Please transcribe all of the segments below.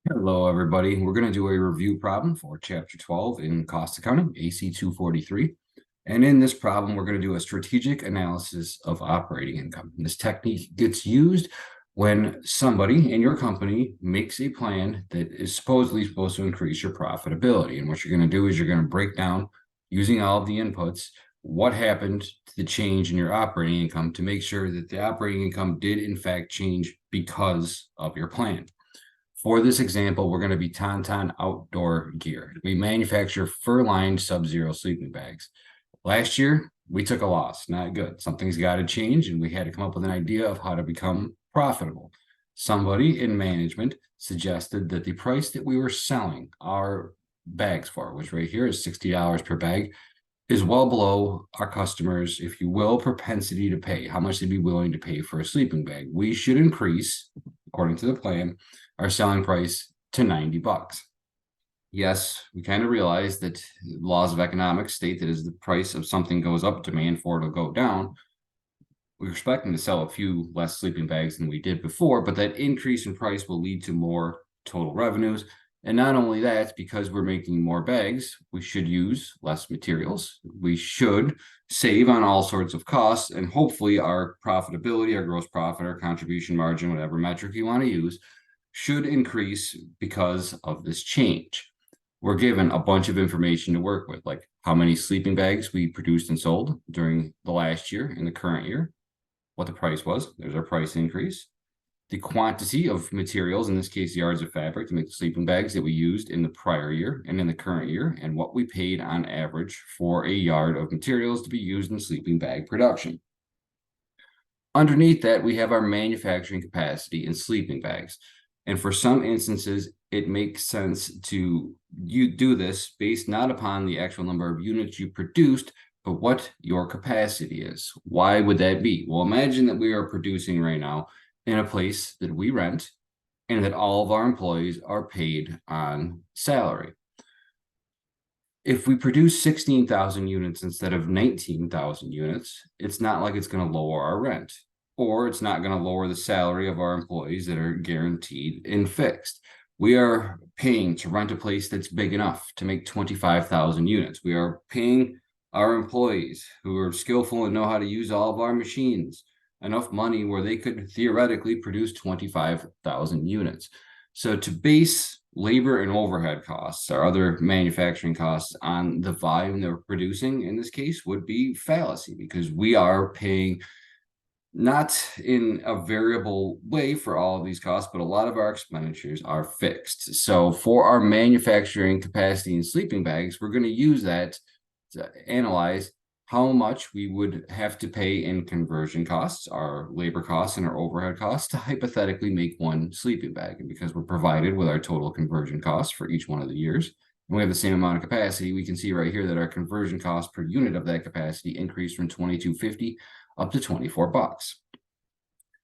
Hello, everybody. We're going to do a review problem for Chapter 12 in Cost Accounting, AC243. And in this problem, we're going to do a strategic analysis of operating income. This technique gets used when somebody in your company makes a plan that is supposedly supposed to increase your profitability. And what you're going to do is you're going to break down, using all of the inputs, what happened to the change in your operating income to make sure that the operating income did, in fact, change because of your plan. For this example, we're going to be Tauntaun Outdoor Gear. We manufacture fur-lined Sub-Zero sleeping bags. Last year, we took a loss. Not good. Something's got to change, and we had to come up with an idea of how to become profitable. Somebody in management suggested that the price that we were selling our bags for, which right here is $60 per bag, is well below our customers, if you will, propensity to pay, how much they'd be willing to pay for a sleeping bag. We should increase, according to the plan, our selling price to 90 bucks. Yes, we kind of realize that laws of economics state that as the price of something goes up, demand for it will go down. We're expecting to sell a few less sleeping bags than we did before, but that increase in price will lead to more total revenues. And not only that, because we're making more bags, we should use less materials. We should save on all sorts of costs, and hopefully our profitability, our gross profit, our contribution margin, whatever metric you want to use, should increase because of this change. We're given a bunch of information to work with, like how many sleeping bags we produced and sold during the last year and the current year, what the price was. There's our price increase. The quantity of materials, in this case, yards of fabric to make the sleeping bags that we used in the prior year and in the current year, and what we paid on average for a yard of materials to be used in sleeping bag production. Underneath that, we have our manufacturing capacity in sleeping bags. And for some instances, it makes sense to do this based not upon the actual number of units you produced, but what your capacity is. Why would that be? Well, imagine that we are producing right now in a place that we rent and that all of our employees are paid on salary. If we produce 16,000 units instead of 19,000 units, it's not like it's going to lower our rent, or it's not going to lower the salary of our employees that are guaranteed and fixed. We are paying to rent a place that's big enough to make 25,000 units. We are paying our employees who are skillful and know how to use all of our machines enough money where they could theoretically produce 25,000 units. So to base labor and overhead costs, or other manufacturing costs, on the volume that we're producing in this case would be fallacy, because we are paying not in a variable way for all of these costs, but a lot of our expenditures are fixed. So for our manufacturing capacity in sleeping bags, we're going to use that to analyze how much we would have to pay in conversion costs, our labor costs, and our overhead costs to hypothetically make one sleeping bag. And because we're provided with our total conversion costs for each one of the years, and we have the same amount of capacity, we can see right here that our conversion cost per unit of that capacity increased from $22.50 up to 24 bucks.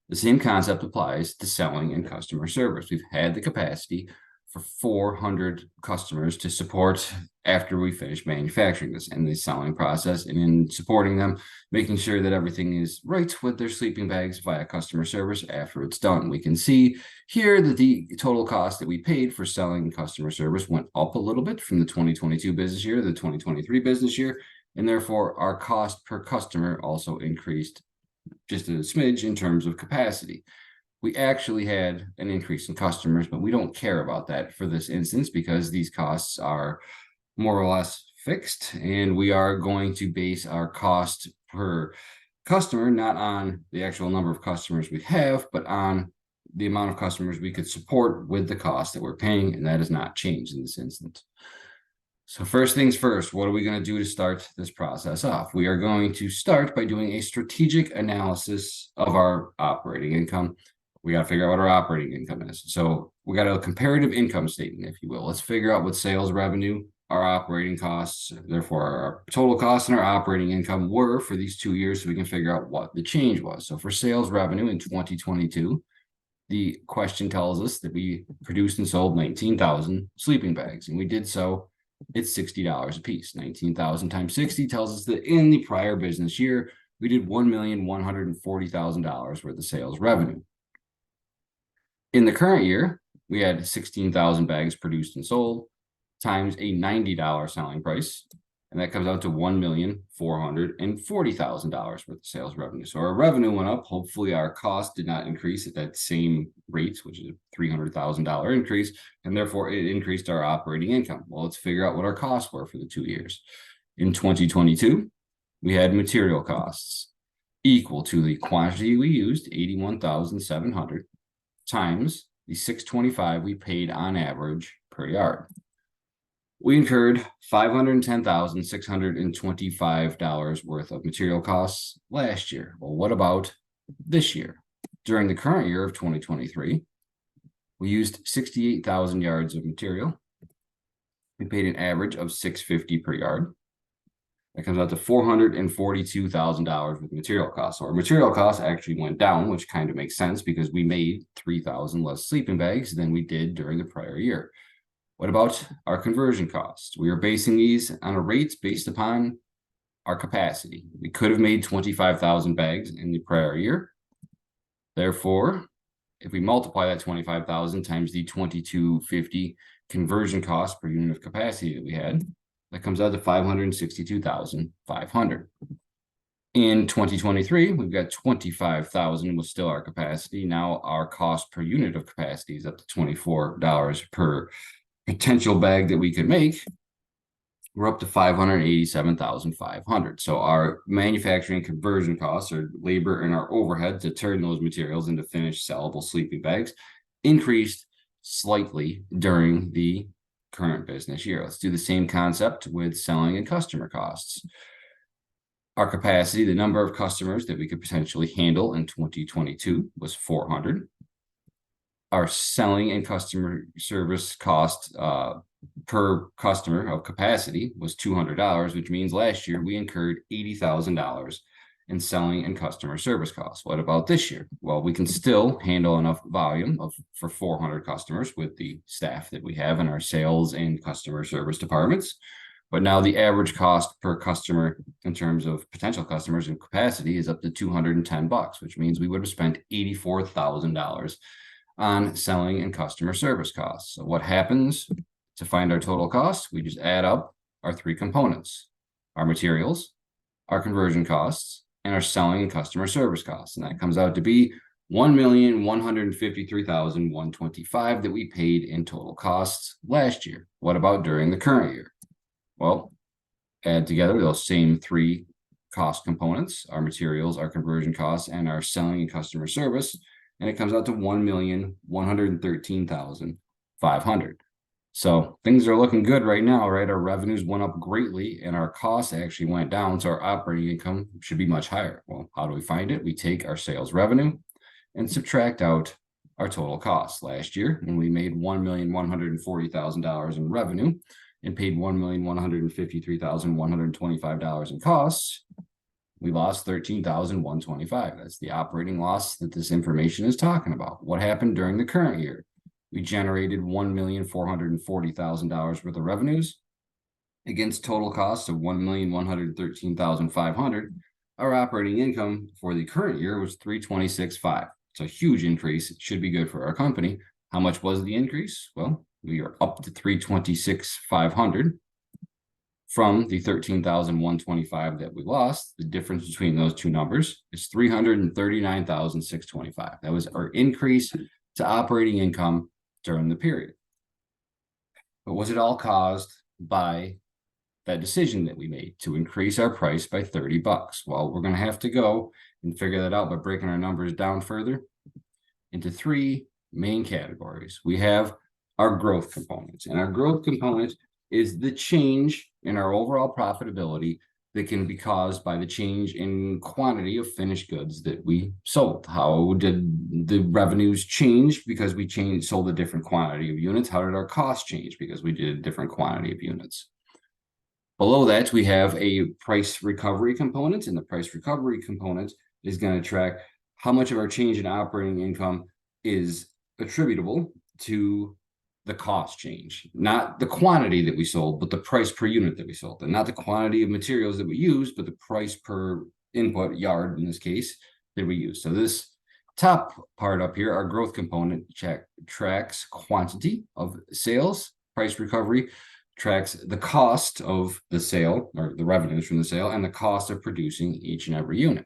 The same concept applies to selling and customer service. We've had the capacity for 400 customers to support after we finish manufacturing this and the selling process, and in supporting them, making sure that everything is right with their sleeping bags via customer service after it's done. We can see here that the total cost that we paid for selling customer service went up a little bit from the 2022 business year to the 2023 business year, and therefore our cost per customer also increased just a smidge in terms of capacity. We actually had an increase in customers, but we don't care about that for this instance because these costs are more or less fixed, and we are going to base our cost per customer not on the actual number of customers we have, but on the amount of customers we could support with the cost that we're paying, and that has not changed in this instance. So first things first, what are we going to do to start this process off? We are going to start by doing a strategic analysis of our operating income. We got to figure out what our operating income is. So we got a comparative income statement, if you will. Let's figure out what sales revenue, our operating costs, therefore our total costs, and our operating income were for these 2 years, so we can figure out what the change was. So for sales revenue in 2022, the question tells us that we produced and sold 19,000 sleeping bags, and we did so at $60 a piece. 19,000 times 60 tells us that in the prior business year, we did $1,140,000 worth of sales revenue. In the current year, we had 16,000 bags produced and sold times a $90 selling price. And that comes out to $1,440,000 worth of sales revenue. So our revenue went up. Hopefully our cost did not increase at that same rate, which is a $300,000 increase. And therefore it increased our operating income. Well, let's figure out what our costs were for the 2 years. In 2022, we had material costs equal to the quantity we used, 81,700, times the $625 we paid on average per yard. We incurred $510,625 worth of material costs last year. Well, what about this year? During the current year of 2023, we used 68,000 yards of material. We paid an average of $650 per yard. That comes out to $442,000 with material costs. So our material costs actually went down, which kind of makes sense because we made 3,000 less sleeping bags than we did during the prior year. What about our conversion costs? We are basing these on a rate based upon our capacity. We could have made 25,000 bags in the prior year. Therefore, if we multiply that 25,000 times the 2250 conversion cost per unit of capacity that we had, that comes out to 562,500. In 2023, we've got 25,000 was still our capacity. Now our cost per unit of capacity is up to $24 per potential bag that we could make. We're up to 587,500. So our manufacturing conversion costs, or labor and our overhead to turn those materials into finished sellable sleeping bags, increased slightly during the current business year. Let's do the same concept with selling and customer costs. Our capacity, the number of customers that we could potentially handle in 2022 was 400. Our selling and customer service cost per customer of capacity was $200, which means last year we incurred $80,000 in selling and customer service costs. What about this year? Well, we can still handle enough volume for 400 customers with the staff that we have in our sales and customer service departments. But now the average cost per customer in terms of potential customers and capacity is up to $210, which means we would have spent $84,000 on selling and customer service costs. So what happens to find our total cost? We just add up our three components: our materials, our conversion costs, and our selling and customer service costs. And that comes out to be $1,153,125 that we paid in total costs last year. What about during the current year? Well, add together those same three cost components: our materials, our conversion costs, and our selling and customer service, and it comes out to $1,113,500. So things are looking good right now, right? Our revenues went up greatly and our costs actually went down. So our operating income should be much higher. Well, how do we find it? We take our sales revenue and subtract out our total costs. Last year, when we made $1,140,000 in revenue and paid $1,153,125 in costs, we lost $13,125. That's the operating loss that this information is talking about. What happened during the current year? We generated $1,440,000 worth of revenues against total costs of $1,113,500. Our operating income for the current year was $326,500. It's a huge increase. It should be good for our company. How much was the increase? Well, we are up to $326,500 from the $13,125 that we lost. The difference between those two numbers is $339,625. That was our increase to operating income during the period. But was it all caused by that decision that we made to increase our price by $30? Well, we're going to have to go and figure that out by breaking our numbers down further into three main categories. We have our growth components, and our growth component is the change in our overall profitability that can be caused by the change in quantity of finished goods that we sold. How did the revenues change? Because we sold a different quantity of units. How did our costs change? Because we did a different quantity of units. Below that, we have a price recovery component, and the price recovery component is going to track how much of our change in operating income is attributable to the cost change, not the quantity that we sold, but the price per unit that we sold, and not the quantity of materials that we used, but the price per input yard, in this case, that we use. So this top part up here, our growth component tracks quantity of sales, price recovery, tracks the cost of the sale or the revenues from the sale, and the cost of producing each and every unit.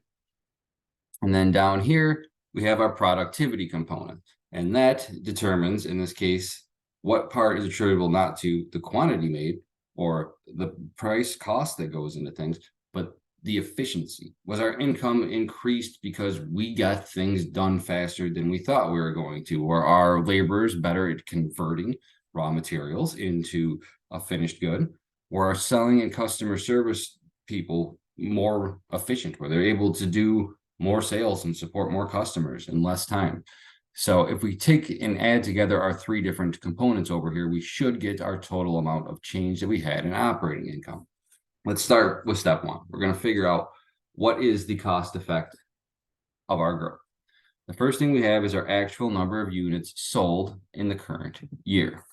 And then down here, we have our productivity component, and that determines, in this case, what part is attributable not to the quantity made or the price cost that goes into things, but the efficiency. Was our income increased because we got things done faster than we thought we were going to, or are laborers better at converting raw materials into a finished good, or are selling and customer service people more efficient, where they're able to do more sales and support more customers in less time? So if we take and add together our three different components over here, we should get our total amount of change that we had in operating income. Let's start with step one. We're going to figure out what is the cost effect of our growth. The first thing we have is our actual number of units sold in the current year.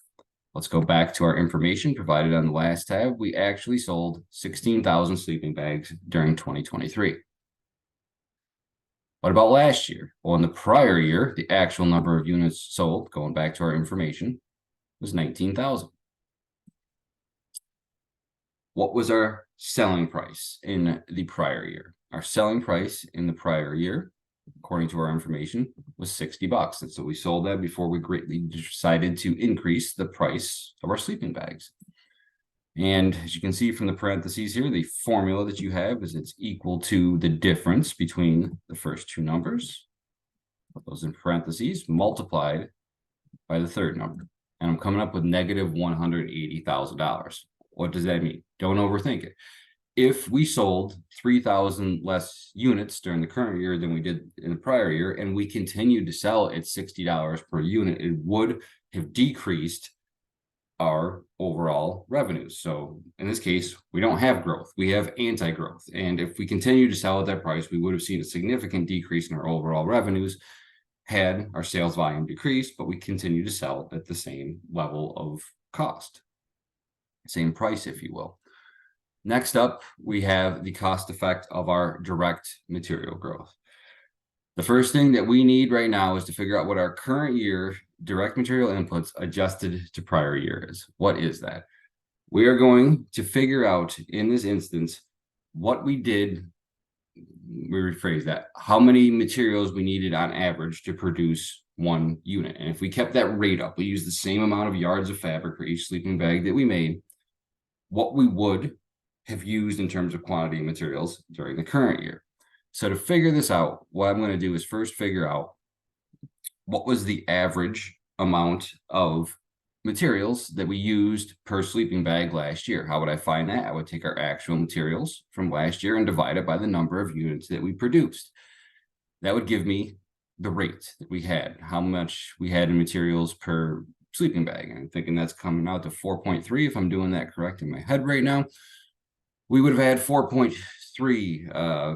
Let's go back to our information provided on the last tab. We actually sold 16,000 sleeping bags during 2023. What about last year? Well, in the prior year, the actual number of units sold, going back to our information, was 19,000. What was our selling price in the prior year? Our selling price in the prior year, according to our information, was $60. And so we sold that before we greatly decided to increase the price of our sleeping bags. And as you can see from the parentheses here, the formula that you have is it's equal to the difference between the first two numbers, put those in parentheses, multiplied by the third number. And I'm coming up with negative $180,000. What does that mean? Don't overthink it. If we sold 3,000 less units during the current year than we did in the prior year, and we continued to sell at $60 per unit, it would have decreased our overall revenues. So in this case, we don't have growth, we have anti-growth. And if we continue to sell at that price, we would have seen a significant decrease in our overall revenues had our sales volume decreased, but we continue to sell at the same level of cost, same price, if you will. Next up, we have the cost effect of our direct material growth. The first thing that we need right now is to figure out what our current year direct material inputs adjusted to prior year is. What is that? We are going to figure out in this instance what we did. We rephrase that, how many materials we needed on average to produce one unit. And if we kept that rate up, we used the same amount of yards of fabric for each sleeping bag that we made, what we would have used in terms of quantity of materials during the current year. So to figure this out, what I'm going to do is first figure out what was the average amount of materials that we used per sleeping bag last year. How would I find that? I would take our actual materials from last year and divide it by the number of units that we produced. That would give me the rate that we had, how much we had in materials per sleeping bag. And I'm thinking that's coming out to 4.3 if I'm doing that correct in my head right now. We would have had 4.3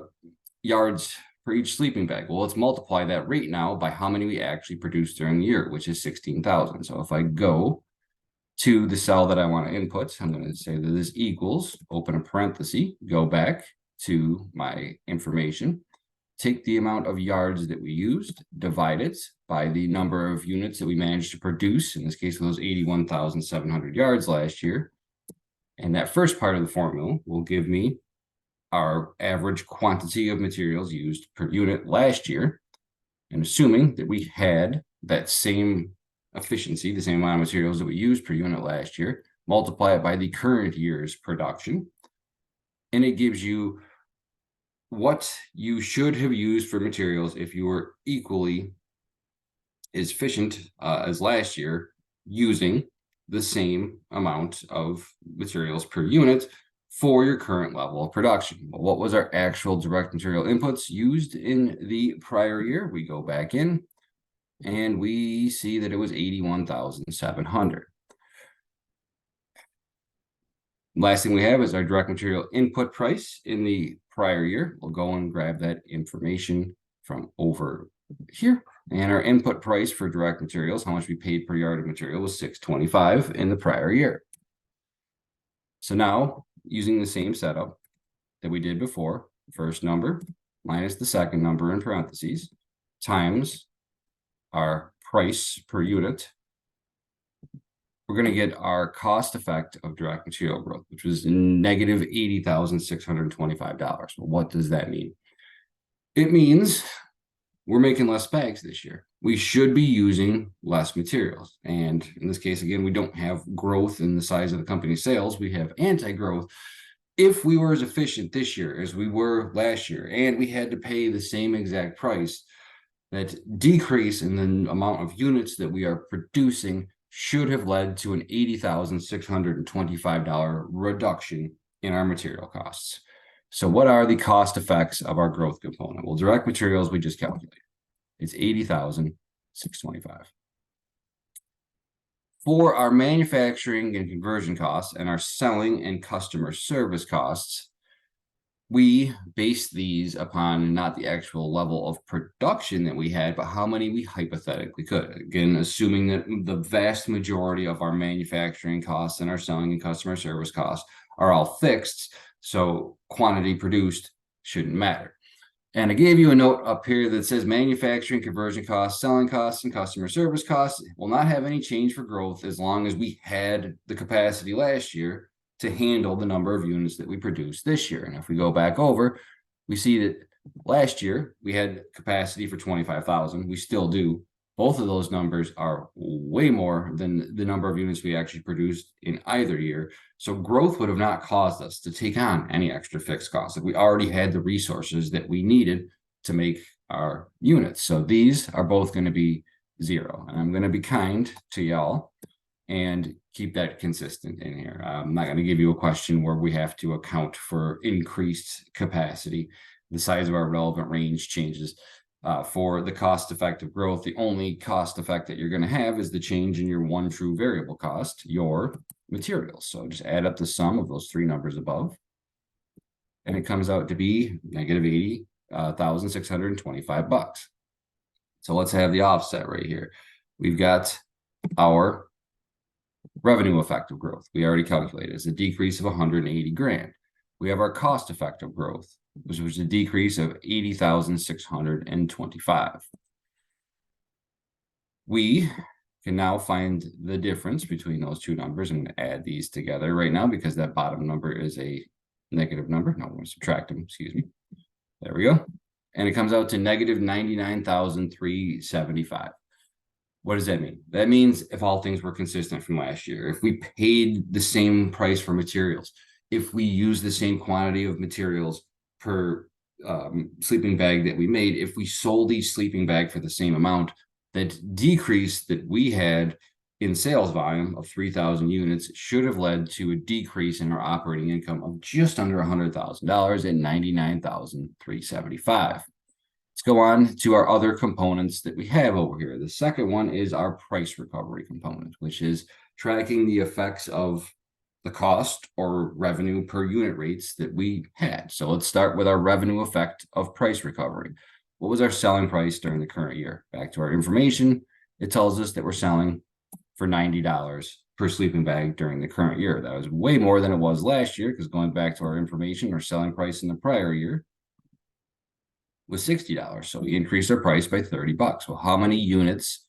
yards for each sleeping bag. Well, let's multiply that rate now by how many we actually produced during the year, which is 16,000. So if I go to the cell that I want to input, I'm going to say that this equals, open a parenthesis, go back to my information, take the amount of yards that we used, divide it by the number of units that we managed to produce, in this case, those 81,700 yards last year. And that first part of the formula will give me our average quantity of materials used per unit last year. And assuming that we had that same efficiency, the same amount of materials that we used per unit last year, multiply it by the current year's production, and it gives you what you should have used for materials if you were equally as efficient as last year using the same amount of materials per unit for your current level of production. What was our actual direct material inputs used in the prior year? We go back in and we see that it was 81,700. Last thing we have is our direct material input price in the prior year. We'll go and grab that information from over here. And our input price for direct materials, how much we paid per yard of material, was $6.25 in the prior year. So now, using the same setup that we did before, first number minus the second number in parentheses, times our price per unit, we're going to get our cost effect of direct material growth, which was negative $80,625. Well, what does that mean? It means we're making less bags this year. We should be using less materials. And in this case, again, we don't have growth in the size of the company's sales. We have anti-growth. If we were as efficient this year as we were last year, and we had to pay the same exact price, that decrease in the amount of units that we are producing should have led to an $80,625 reduction in our material costs. So what are the cost effects of our growth component? Well, direct materials, we just calculated. It's $80,625. For our manufacturing and conversion costs and our selling and customer service costs, we base these upon not the actual level of production that we had, but how many we hypothetically could. Again, assuming that the vast majority of our manufacturing costs and our selling and customer service costs are all fixed, so quantity produced shouldn't matter. And I gave you a note up here that says manufacturing, conversion costs, selling costs, and customer service costs will not have any change for growth as long as we had the capacity last year to handle the number of units that we produced this year. And if we go back over, we see that last year we had capacity for 25,000. We still do. Both of those numbers are way more than the number of units we actually produced in either year. So growth would have not caused us to take on any extra fixed costs. Like we already had the resources that we needed to make our units. So these are both going to be zero. And I'm going to be kind to y'all and keep that consistent in here. I'm not going to give you a question where we have to account for increased capacity. The size of our relevant range changes. For the cost-effective growth, the only cost effect that you're going to have is the change in your one true variable cost, your materials. So just add up the sum of those three numbers above, and it comes out to be negative $80,625. So let's have the offset right here. We've got our revenue effective growth. We already calculated it's a decrease of 180 grand. We have our cost effective growth, which was a decrease of 80,625. We can now find the difference between those two numbers. I'm going to add these together right now because that bottom number is a negative number. No, I'm going to subtract them, excuse me. There we go. And it comes out to negative 99,375. What does that mean? That means if all things were consistent from last year, if we paid the same price for materials, if we use the same quantity of materials per sleeping bag that we made, if we sold each sleeping bag for the same amount, that decrease that we had in sales volume of 3,000 units should have led to a decrease in our operating income of just under $100,000 at 99,375. Let's go on to our other components that we have over here. The second one is our price recovery component, which is tracking the effects of the cost or revenue per unit rates that we had. So let's start with our revenue effect of price recovery. What was our selling price during the current year? Back to our information, it tells us that we're selling for $90 per sleeping bag during the current year. That was way more than it was last year, because going back to our information, our selling price in the prior year was $60. So we increased our price by $30. Well, how many units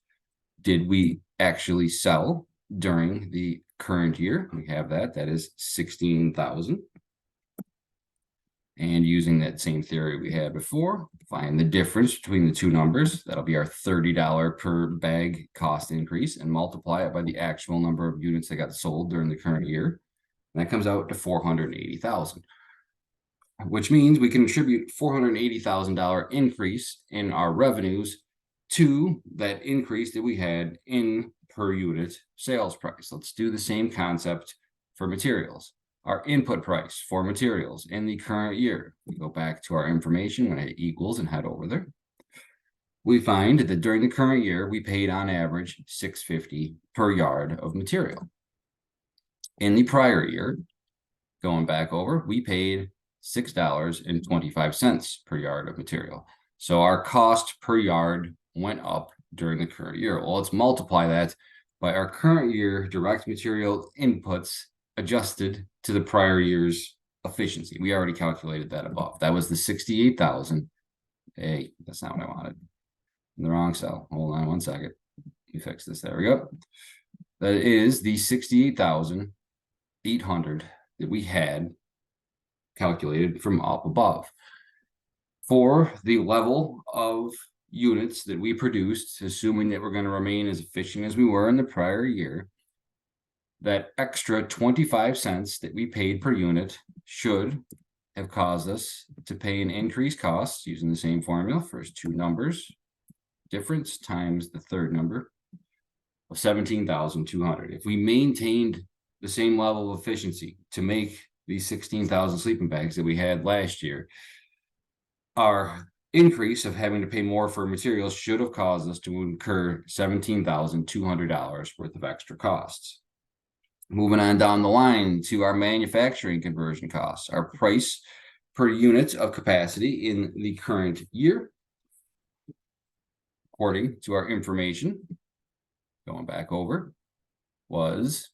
did we actually sell during the current year? We have that. That is 16,000. And using that same theory we had before, find the difference between the two numbers. That'll be our $30 per bag cost increase, and multiply it by the actual number of units that got sold during the current year. And that comes out to 480,000. Which means we can attribute $480,000 increase in our revenues to that increase that we had in per unit sales price. Let's do the same concept for materials. Our input price for materials in the current year. We go back to our information when it equals and head over there. We find that during the current year, we paid on average $6.50 per yard of material. In the prior year, going back over, we paid $6.25 per yard of material. So our cost per yard went up during the current year. Well, let's multiply that by our current year direct material inputs adjusted to the prior year's efficiency. We already calculated that above. That was the 68,000. Hey, that's not what I wanted. in the wrong cell. Hold on one second. Let me fix this. There we go. That is the 68,800 that we had calculated from up above. For the level of units that we produced, assuming that we're going to remain as efficient as we were in the prior year, that extra 25 cents that we paid per unit should have caused us to pay an increased cost using the same formula. First two numbers, difference times the third number of 17,200. If we maintained the same level of efficiency to make these 16,000 sleeping bags that we had last year, our increase of having to pay more for materials should have caused us to incur $17,200 worth of extra costs. Moving on down the line to our manufacturing conversion costs, our price per unit of capacity in the current year, according to our information, going back over, was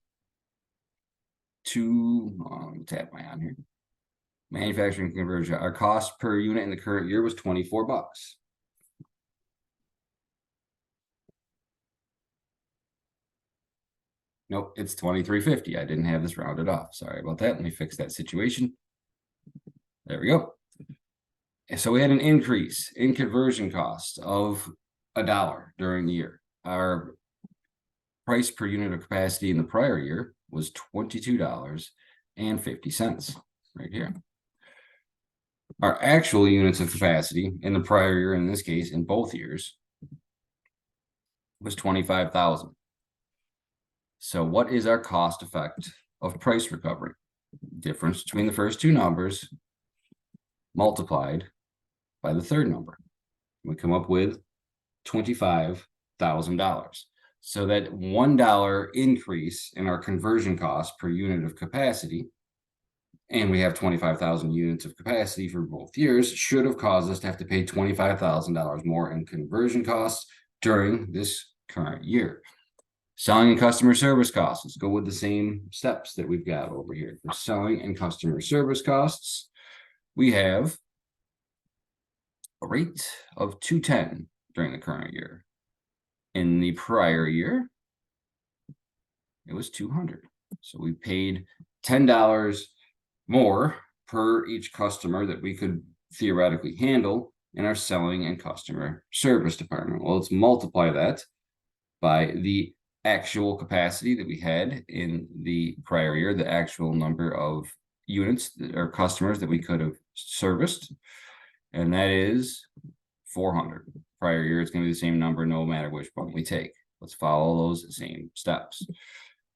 tap my on here. Manufacturing conversion, our cost per unit in the current year was $24. Nope, it's $23.50. I didn't have this rounded off. Sorry about that. Let me fix that situation. There we go. So we had an increase in conversion cost of $1 during the year. Our price per unit of capacity in the prior year was $22.50 right here. Our actual units of capacity in the prior year, in this case, in both years, was 25,000. So what is our cost effect of price recovery? Difference between the first two numbers multiplied by the third number. We come up with $25,000. So that $1 increase in our conversion cost per unit of capacity, and we have 25,000 units of capacity for both years, should have caused us to have to pay $25,000 more in conversion costs during this current year. Selling and customer service costs. Let's go with the same steps that we've got over here. For selling and customer service costs, we have a rate of $210 during the current year. In the prior year, it was $200. So we paid $10 more per each customer that we could theoretically handle in our selling and customer service department. Well, let's multiply that by the actual capacity that we had in the prior year, the actual number of units or customers that we could have serviced, and that is 400. Prior year, it's going to be the same number no matter which one we take. Let's follow those same steps.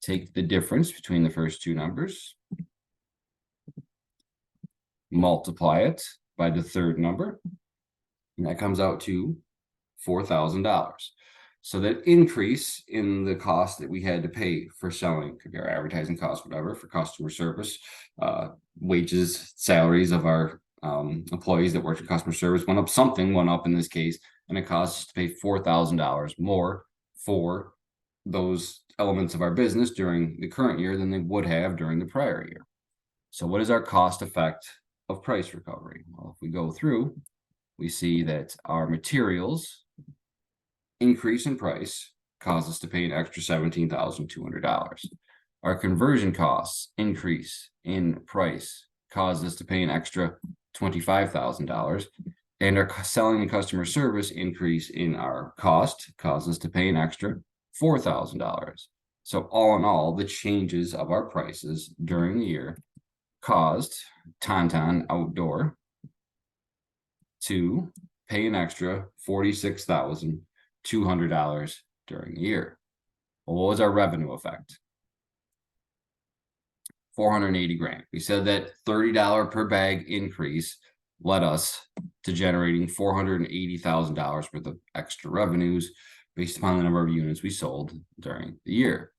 Take the difference between the first two numbers, multiply it by the third number, and that comes out to $4,000. So that increase in the cost that we had to pay for selling, could be our advertising costs, whatever, for customer service, wages, salaries of our employees that work in customer service went up. Something went up in this case, and it cost us to pay $4,000 more for those elements of our business during the current year than they would have during the prior year. So what is our cost effect of price recovery? Well, if we go through, we see that our materials increase in price caused us to pay an extra $17,200. Our conversion costs increase in price caused us to pay an extra $25,000. And our selling and customer service increase in our cost caused us to pay an extra $4,000. So all in all, the changes of our prices during the year caused Tauntaun Outdoor to pay an extra $46,200 during the year. Well, what was our revenue effect? 480 grand. We said that $30 per bag increase led us to generating $480,000 worth of extra revenues based upon the number of units we sold during the year.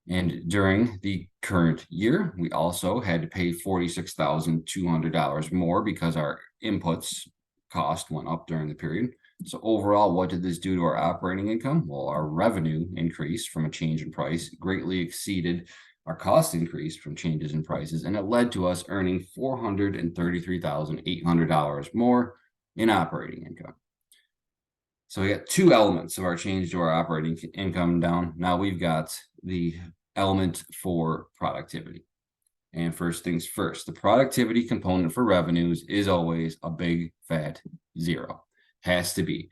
And during the current year, we also had to pay $46,200 more because our inputs cost went up during the period. So overall, what did this do to our operating income? Well, our revenue increase from a change in price greatly exceeded our cost increase from changes in prices, and it led to us earning $433,800 more in operating income. So we got two elements of our change to our operating income down. Now we've got the element for productivity. And first things first, the productivity component for revenues is always a big fat zero. Has to be.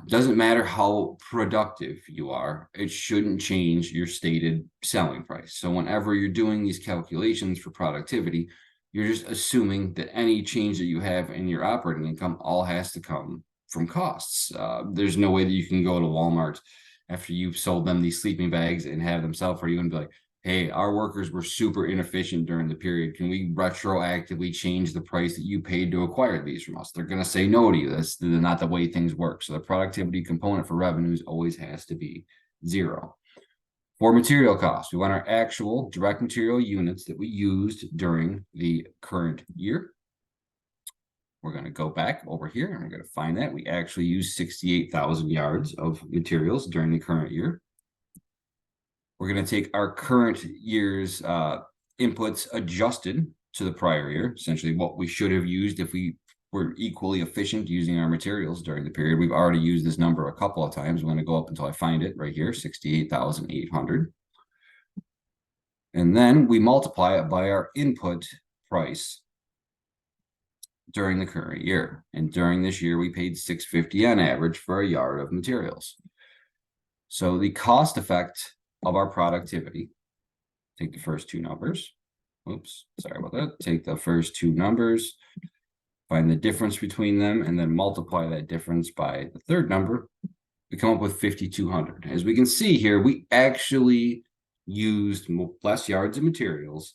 Doesn't matter how productive you are, it shouldn't change your stated selling price. So whenever you're doing these calculations for productivity, you're just assuming that any change that you have in your operating income all has to come from costs. There's no way that you can go to Walmart after you've sold them these sleeping bags and have them sell for you and be like, hey, our workers were super inefficient during the period. Can we retroactively change the price that you paid to acquire these from us? They're going to say no to you. That's not the way things work. So the productivity component for revenues always has to be zero. For material costs, we want our actual direct material units that we used during the current year. We're going to go back over here and we're going to find that we actually used 68,000 yards of materials during the current year. We're going to take our current year's inputs adjusted to the prior year, essentially what we should have used if we were equally efficient using our materials during the period. We've already used this number a couple of times. I'm going to go up until I find it right here, 68,800. And then we multiply it by our input price during the current year. And during this year, we paid $6.50 on average for a yard of materials. So the cost effect of our productivity, take the first two numbers. Oops, sorry about that. Take the first two numbers, find the difference between them, and then multiply that difference by the third number. We come up with 5,200. As we can see here, we actually used less yards of materials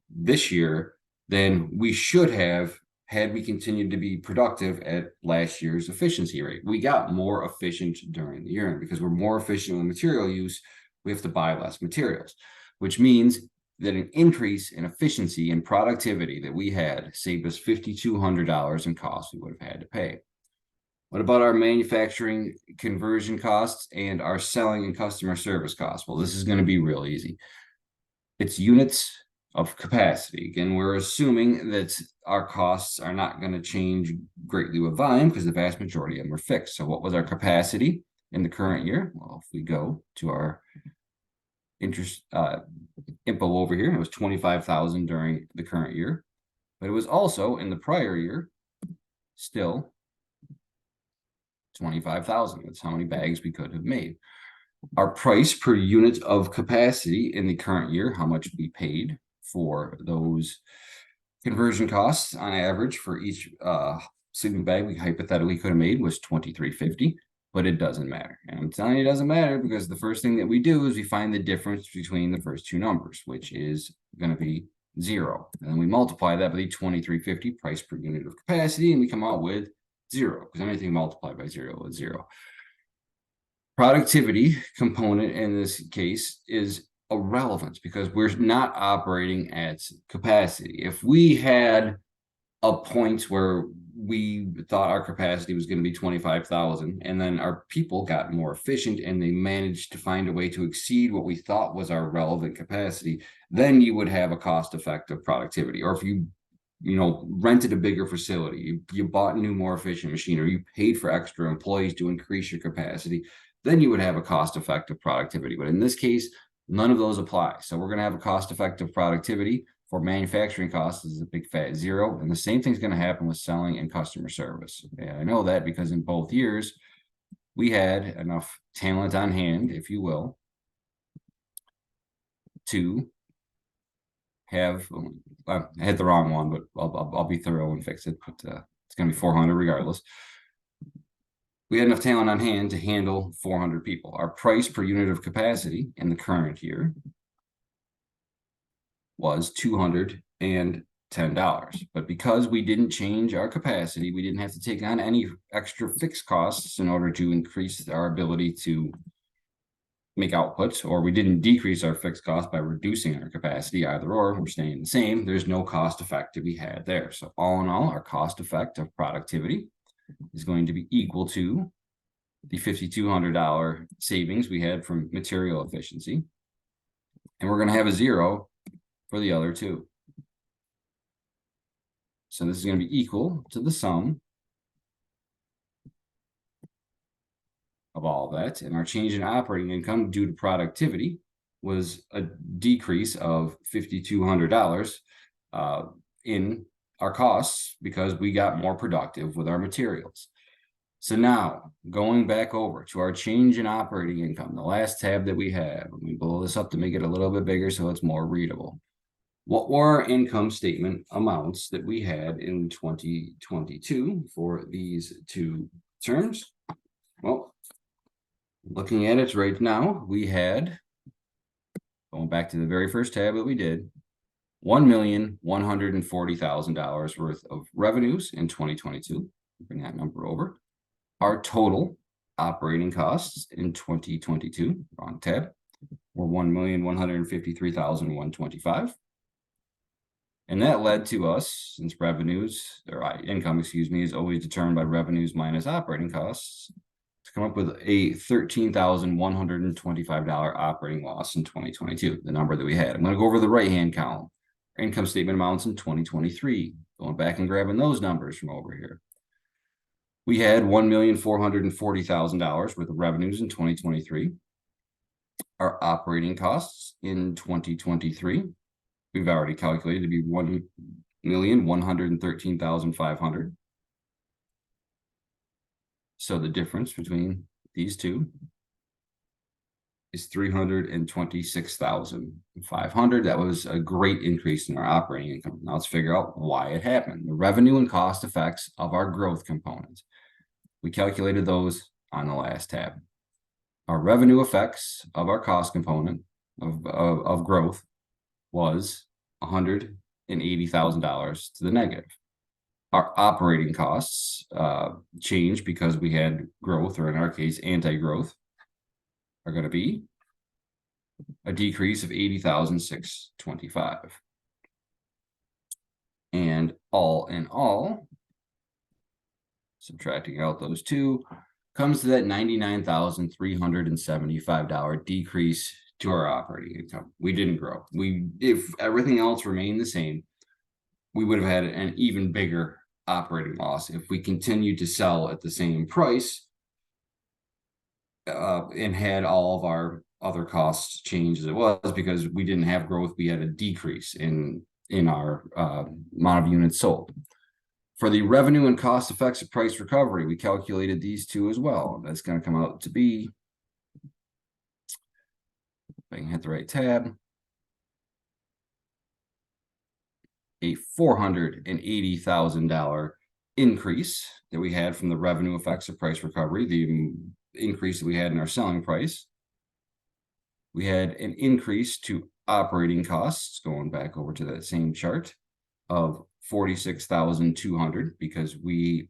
this year than we should have had we continued to be productive at last year's efficiency rate. We got more efficient during the year, and because we're more efficient with material use, we have to buy less materials, which means that an increase in efficiency and productivity that we had saved us $5,200 in costs we would have had to pay. What about our manufacturing conversion costs and our selling and customer service costs? Well, this is going to be real easy. It's units of capacity. Again, we're assuming that our costs are not going to change greatly with volume because the vast majority of them are fixed. So what was our capacity in the current year? Well, if we go to our interest info over here, it was 25,000 during the current year, but it was also in the prior year still 25,000. That's how many bags we could have made. Our price per unit of capacity in the current year, how much we paid for those conversion costs on average for each sleeping bag we hypothetically could have made, was $23.50, but it doesn't matter. And I'm telling you, it doesn't matter because the first thing that we do is we find the difference between the first two numbers, which is going to be zero. And then we multiply that by the $23.50 price per unit of capacity, and we come out with zero, because anything multiplied by zero is zero. Productivity component in this case is irrelevant because we're not operating at capacity. If we had a point where we thought our capacity was going to be 25,000 and then our people got more efficient and they managed to find a way to exceed what we thought was our relevant capacity, then you would have a cost-effective productivity. Or if you rented a bigger facility, you bought new, more efficient machinery, you paid for extra employees to increase your capacity, then you would have a cost-effective productivity. But in this case, none of those apply. So we're going to have a cost-effective productivity for manufacturing costs is a big fat zero. And the same thing's going to happen with selling and customer service. And I know that because in both years, we had enough talent on hand, if you will, to have, I hit the wrong one, but I'll be thorough and fix it. But it's going to be 400 regardless. We had enough talent on hand to handle 400 people. Our price per unit of capacity in the current year was $210. But because we didn't change our capacity, we didn't have to take on any extra fixed costs in order to increase our ability to make output, or we didn't decrease our fixed cost by reducing our capacity, either or, we're staying the same. There's no cost effect to be had there. So all in all, our cost effect of productivity is going to be equal to the $5,200 savings we had from material efficiency. And we're going to have a zero for the other two. So this is going to be equal to the sum of all that. And our change in operating income due to productivity was a decrease of $5,200 in our costs because we got more productive with our materials. So now going back over to our change in operating income, the last tab that we have, let me blow this up to make it a little bit bigger so it's more readable. What were our income statement amounts that we had in 2022 for these two terms? Well, looking at it right now, we had, going back to the very first tab that we did, $1,140,000 worth of revenues in 2022. Bring that number over. Our total operating costs in 2022, wrong tab, were $1,153,125. And that led to us, since revenues, or income, excuse me, is always determined by revenues minus operating costs, to come up with a $13,125 operating loss in 2022, the number that we had. I'm going to go over the right-hand column. Our income statement amounts in 2023, going back and grabbing those numbers from over here. We had $1,440,000 worth of revenues in 2023. Our operating costs in 2023, we've already calculated to be $1,113,500. So the difference between these two is $326,500. That was a great increase in our operating income. Now let's figure out why it happened. The revenue and cost effects of our growth components. We calculated those on the last tab. Our revenue effects of our cost component of growth was $180,000 to the negative. Our operating costs changed because we had growth, or in our case, anti-growth, are going to be a decrease of $80,625. And all in all, subtracting out those two, comes to that $99,375 decrease to our operating income. We didn't grow. If everything else remained the same, we would have had an even bigger operating loss if we continued to sell at the same price and had all of our other costs change as it was, because we didn't have growth. We had a decrease in our amount of units sold. For the revenue and cost effects of price recovery, we calculated these two as well. That's going to come out to be, if I can hit the right tab, a $480,000 increase that we had from the revenue effects of price recovery, the increase that we had in our selling price. We had an increase to operating costs, going back over to that same chart, of $46,200, because we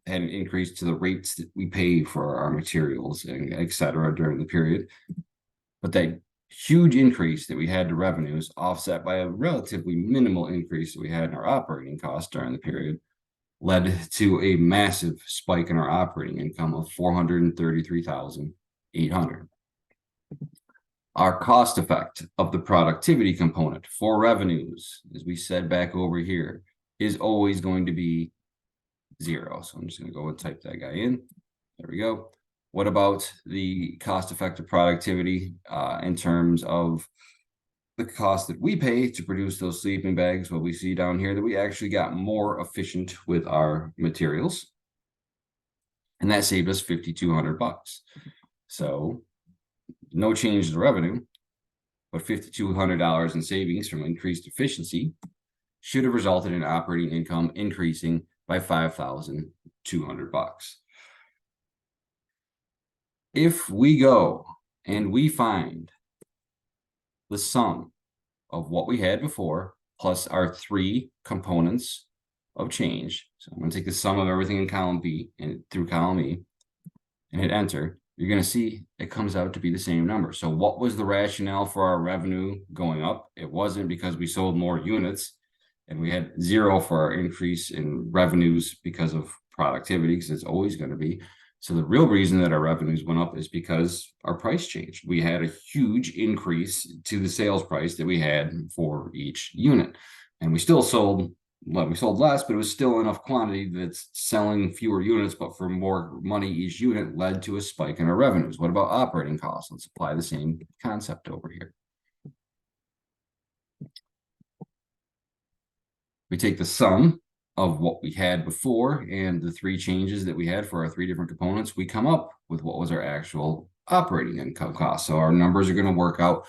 had an increase to the rates that we pay for our materials and et cetera during the period. But that huge increase that we had to revenues, offset by a relatively minimal increase that we had in our operating costs during the period, led to a massive spike in our operating income of $433,800. Our cost effect of the productivity component for revenues, as we said back over here, is always going to be 0. So I'm just going to go and type that guy in. There we go. What about the cost effective productivity in terms of the cost that we pay to produce those sleeping bags? Well, we see down here that we actually got more efficient with our materials, and that saved us $5,200. So no change in revenue, but $5,200 in savings from increased efficiency should have resulted in operating income increasing by $5,200. If we go and we find the sum of what we had before plus our 3 components of change, so I'm going to take the sum of everything in column B and through column E and hit enter, you're going to see it comes out to be the same number. So what was the rationale for our revenue going up? It wasn't because we sold more units, and we had 0 for our increase in revenues because of productivity, because it's always going to be. So the real reason that our revenues went up is because our price changed. We had a huge increase to the sales price that we had for each unit, and we still sold we sold less, but it was still enough quantity that's selling fewer units, but for more money each unit led to a spike in our revenues. What about operating costs? Let's apply the same concept over here. We take the sum of what we had before and the three changes that we had for our three different components. We come up with what was our actual operating income cost. So our numbers are going to work out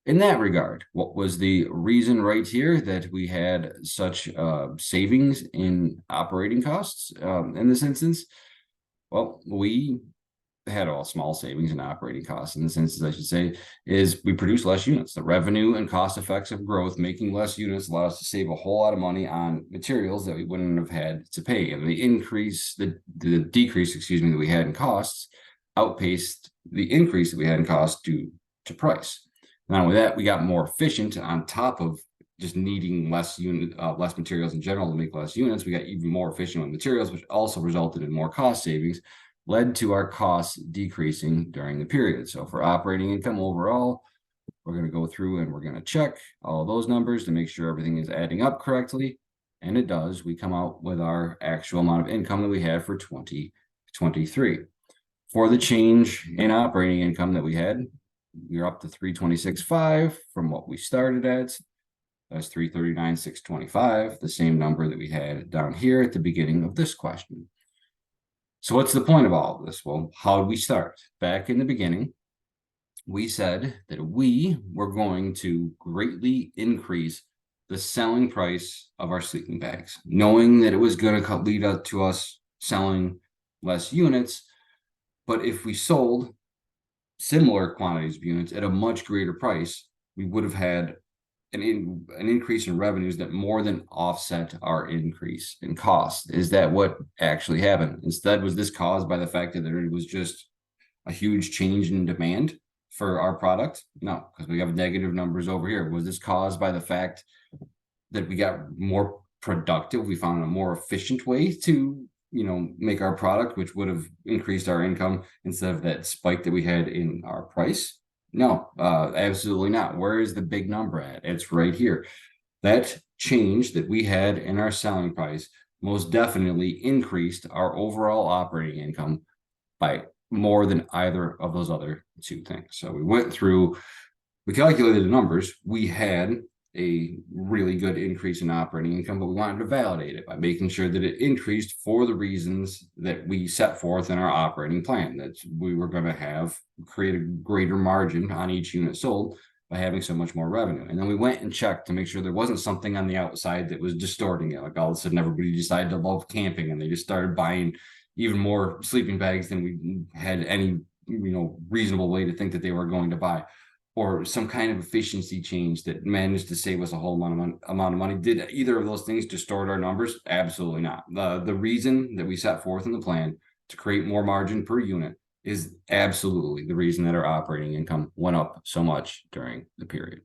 in that regard. What was the reason right here that we had such savings in operating costs in this instance? Well, we had all small savings in operating costs in this instance, I should say, is we produce less units. The revenue and cost effects of growth, making less units, allow us to save a whole lot of money on materials that we wouldn't have had to pay. And the decrease, excuse me, that we had in costs outpaced the increase that we had in costs due to price. Not only that, we got more efficient on top of just needing less materials in general to make less units. We got even more efficient with materials, which also resulted in more cost savings, led to our costs decreasing during the period. So for operating income overall, we're going to go through and we're going to check all those numbers to make sure everything is adding up correctly. And it does. We come out with our actual amount of income that we had for 2023. For the change in operating income that we had, we're up to 326.5 from what we started at. That's 339,625, the same number that we had down here at the beginning of this question. So what's the point of all of this? Well, how did we start? Back in the beginning, we said that we were going to greatly increase the selling price of our sleeping bags, knowing that it was going to lead up to us selling less units. But if we sold similar quantities of units at a much greater price, we would have had an increase in revenues that more than offset our increase in cost. Is that what actually happened? Instead, was this caused by the fact that there was just a huge change in demand for our product? No, because we have negative numbers over here. Was this caused by the fact that we got more productive? We found a more efficient way to make our product, which would have increased our income instead of that spike that we had in our price? No, absolutely not. Where is the big number at? It's right here. That change that we had in our selling price most definitely increased our overall operating income by more than either of those other two things. So we calculated the numbers. We had a really good increase in operating income, but we wanted to validate it by making sure that it increased for the reasons that we set forth in our operating plan, that we were going to create a greater margin on each unit sold by having so much more revenue. And then we went and checked to make sure there wasn't something on the outside that was distorting it. Like all of a sudden everybody decided to love camping and they just started buying even more sleeping bags than we had any reasonable way to think that they were going to buy, or some kind of efficiency change that managed to save us a whole amount of money. Did either of those things distort our numbers? Absolutely not. The reason that we set forth in the plan to create more margin per unit is absolutely the reason that our operating income went up so much during the period.